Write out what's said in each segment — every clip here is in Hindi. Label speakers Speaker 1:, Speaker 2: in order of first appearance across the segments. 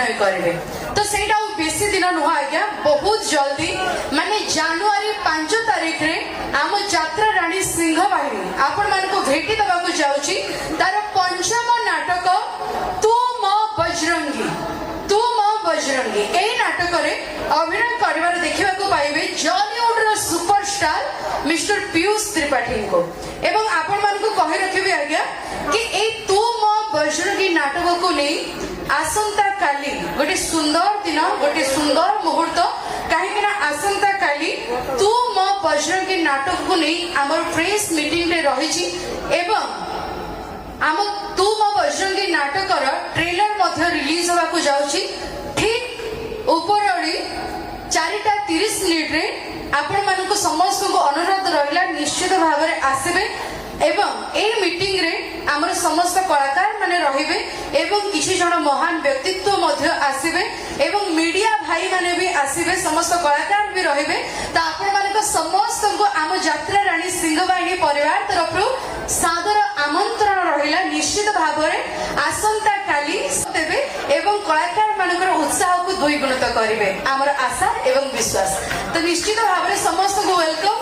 Speaker 1: अभिनय करेंगे। तो सेटा बेसी दिन नुह आज्ञा, बहुत जल्दी माने जनवरी 5 तारीख रे आम यात्रा राणी सिंह बाहिनी आपण मान को भेटी दबा को जाउची। तार पंचम नाटक तू मो बजरंगी, तू मो बजरंगी ए नाटक रे अभिनय करिवार देखिबा को पाइबे जॉलीवुड रो सुपरस्टार मिस्टर पीयूष त्रिपाठी को। एवं आपण मान को कहि रखिबे आज्ञा कि ए तू मो बजरंगी नाटक को नहीं आसंता काली गोटे सुंदर दिन, गोटे सुंदर मुहूर्त, कहीं आसंता काली तू मो बजरंगी नाटक को नहीं आमर प्रेस मीटिंग रे रही एवं आम तू मो बजरंगी नाटक ट्रेलर मध्य रिलीज होगा को जाउची। ठीक उपरओली 4:30 रे आपण मानक समस्त को अनुरोध रहिला निश्चित भाव में आसबे एवं ए मीटिंग रे आमर समस्त कलाकार माने रहिबे एवं किछि जण महान व्यक्तित्व मध्य आसीबे एवं मीडिया भाई माने भी आसीबे, समस्त कलाकार भी रहिबे। त आपण मानक समस्त को आम यात्रा राणी सिंहवाहिनी परिवार तरफ सादर आमंत्रण रहिला। निश्चित भाव में आसंता काली देबे एवं कलाकार मानकर उत्साह को द्विगुणित करिवे आमर आशा एवं विश्वास। तो निश्चित भाव में समस्त को वेलकम।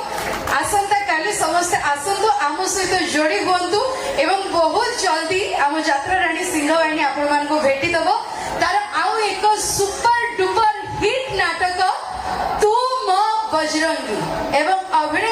Speaker 1: आसंता काली समस्त आसंतु आम सहित जोड़ी हुंतु एवं बहुत जल्दी आम यात्रा राणी सिंहवाहिनी आपण मान को भेटी दबो। तार आउ एक सुपर डुपर हिट नाटक तू मो बजरंगी एवं अभिनय